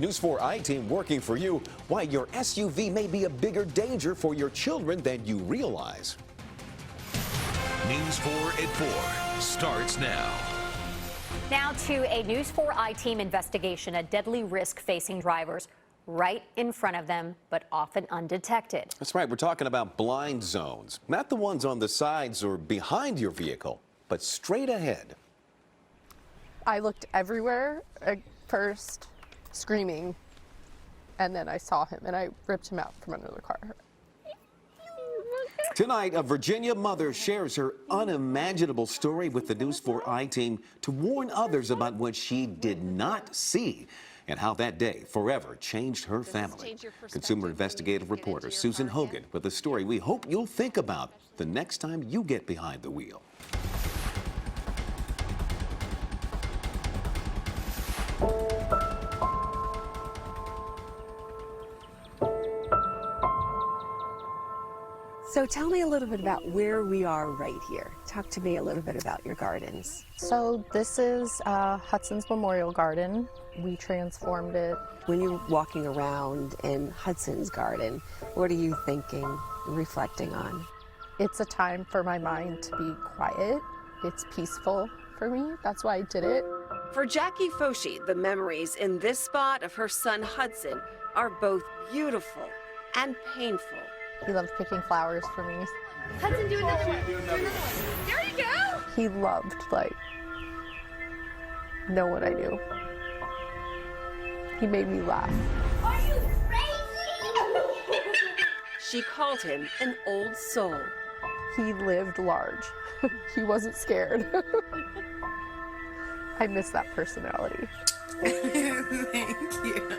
News 4 I-Team working for you. Why your SUV may be a bigger danger for your children than you realize. News 4 at 4 starts now. Now to a News 4 I-Team investigation, a deadly risk facing drivers right in front of them, but often undetected. That's right. We're talking about blind zones, not the ones on the sides or behind your vehicle, but straight ahead. I looked everywhere at first, screaming, and then I saw him and I ripped him out from under the car. Tonight, a Virginia mother shares her unimaginable story with the News 4 I-Team to warn others about what she did not see and how that day forever changed her family. Consumer investigative reporter Susan Hogan with a story we hope you'll think about the next time you get behind the wheel. So tell me a little bit about where we are right here. Talk to me a little bit about your gardens. So this is Hudson's Memorial Garden. We transformed it. When you're walking around in Hudson's garden, what are you thinking, reflecting on? It's a time for my mind to be quiet. It's peaceful for me. That's why I did it. For Jackie Foshi, the memories in this spot of her son Hudson are both beautiful and painful. He loved picking flowers for me. Hudson, do another one. Do another one. There you go. He loved, like, know what I do. He made me laugh. Are you crazy? She called him an old soul. He lived large. He wasn't scared. I miss that personality. Thank you.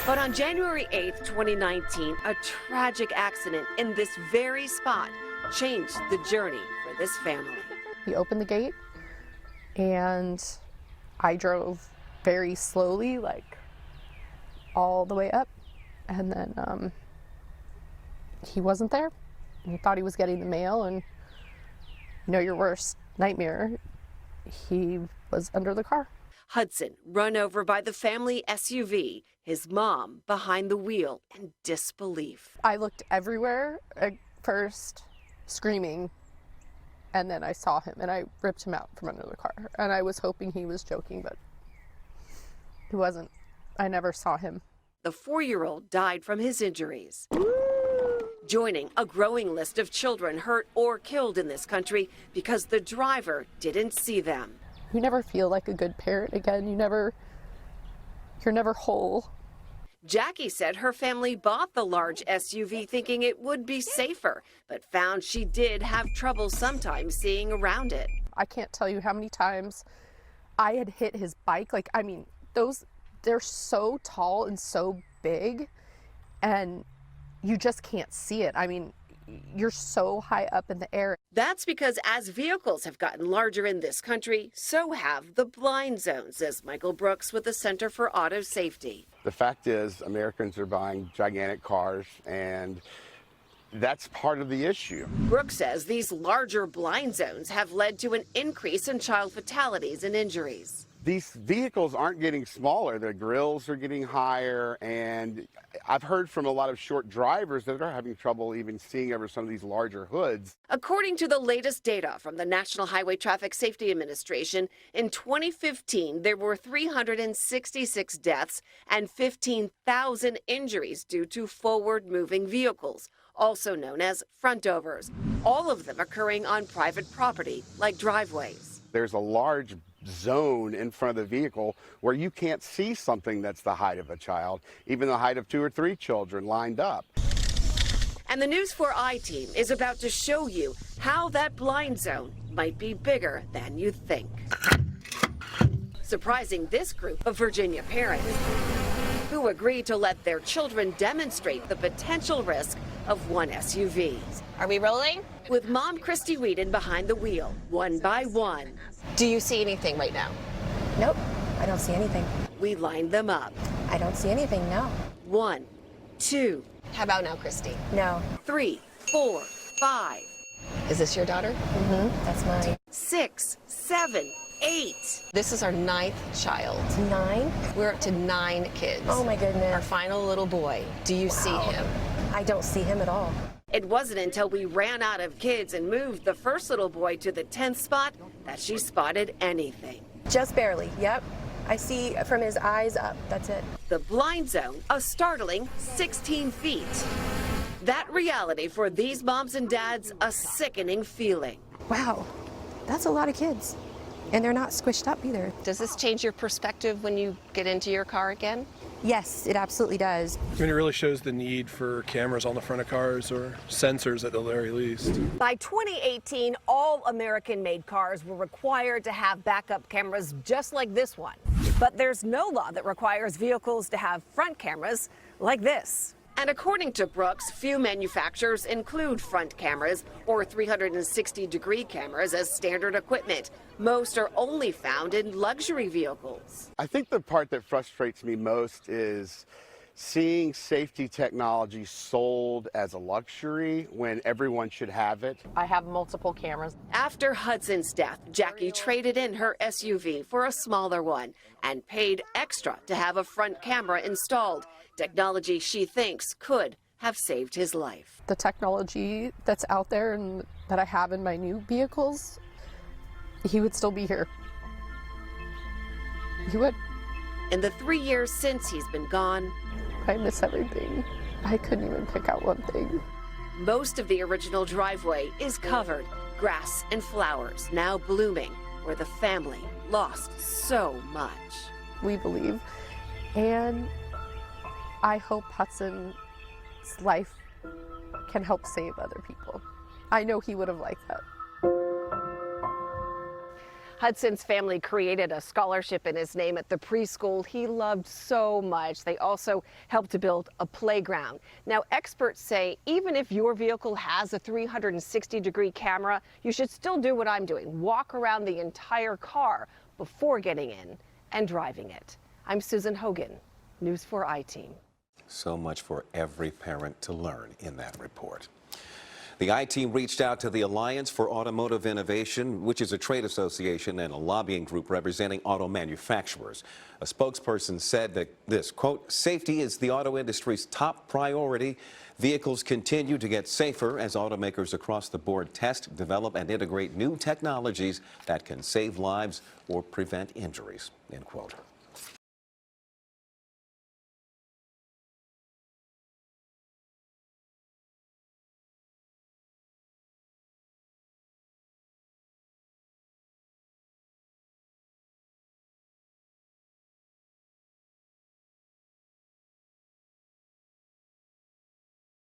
But on January 8th, 2019, a tragic accident in this very spot changed the journey for this family. He opened the gate and I drove very slowly, like all the way up. And then he wasn't there. He thought he was getting the mail, and you know your worst nightmare, he was under the car. Hudson run over by the family SUV, his mom behind the wheel in disbelief. I looked everywhere at first, screaming, and then I saw him and I ripped him out from under the car. And I was hoping he was joking, but he wasn't. I never saw him. The 4-year-old died from his injuries, joining a growing list of children hurt or killed in this country because the driver didn't see them. You never feel like a good parent again. You're never whole. Jackie said her family bought the large SUV thinking it would be safer, but found she did have trouble sometimes seeing around it. I can't tell you how many times I had hit his bike. Like, I mean, they're so tall and so big, and you just can't see it. I mean, you're so high up in the air. That's because as vehicles have gotten larger in this country, so have the blind zones, says Michael Brooks with the Center for Auto Safety. The fact is, Americans are buying gigantic cars, and that's part of the issue. Brooks says these larger blind zones have led to an increase in child fatalities and injuries. These vehicles aren't getting smaller. The grills are getting higher, and I've heard from a lot of short drivers that are having trouble even seeing over some of these larger hoods. According to the latest data from the National Highway Traffic Safety Administration, in 2015, there were 366 deaths and 15,000 injuries due to forward-moving vehicles, also known as frontovers, all of them occurring on private property like driveways. There's a large zone in front of the vehicle where you can't see something that's the height of a child, even the height of 2 or 3 children lined up. And the News 4 I-Team is about to show you how that blind zone might be bigger than you think. Surprising this group of Virginia parents who agreed to let their children demonstrate the potential risk of one SUV. Are we rolling? With Mom Christy Whedon behind the wheel, one by one. Do you see anything right now? Nope, I don't see anything. We lined them up. I don't see anything, no. 1, 2. How about now, Christy? No. 3, 4, 5. Is this your daughter? Mm-hmm, that's mine. 6, 7, 8. This is our 9th child. 9? We're up to 9 kids. Oh my Our goodness. final little boy. Do you see him? I don't see him at all. It wasn't until we ran out of kids and moved the first little boy to the 10th spot that she spotted anything. Just barely. Yep. I see from his eyes up. That's it. The blind zone, a startling 16 feet. That reality for these moms and dads, a sickening feeling. Wow. That's a lot of kids. And they're not squished up either. Does this change your perspective when you get into your car again? Yes, it absolutely does. I mean, it really shows the need for cameras on the front of cars or sensors at the very least. By 2018, all American-made cars were required to have backup cameras just like this one. But there's no law that requires vehicles to have front cameras like this. And according to Brooks, few manufacturers include front cameras or 360-degree cameras as standard equipment. Most are only found in luxury vehicles. I think the part that frustrates me most is seeing safety technology sold as a luxury when everyone should have it. I have multiple cameras. After Hudson's death, Jackie traded in her SUV for a smaller one and paid extra to have a front camera installed. Technology she thinks could have saved his life. The technology that's out there and that I have in my new vehicles, he would still be here. He would. In the 3 years since he's been gone, I miss everything. I couldn't even pick out one thing. most of the original driveway is covered. Grass and flowers now blooming where the family lost so much. We believe. And I hope Hudson's life can help save other people. I know he would have liked that. Hudson's family created a scholarship in his name at the preschool he loved so much. They also helped to build a playground. Now, experts say even if your vehicle has a 360-degree camera, you should still do what I'm doing. Walk around the entire car before getting in and driving it. I'm Susan Hogan, News 4 I-Team. So much for every parent to learn in that report. The I-Team reached out to the Alliance for Automotive Innovation, which is a trade association and a lobbying group representing auto manufacturers. A spokesperson said that this, quote, safety is the auto industry's top priority. Vehicles continue to get safer as automakers across the board test, develop, and integrate new technologies that can save lives or prevent injuries, end quote.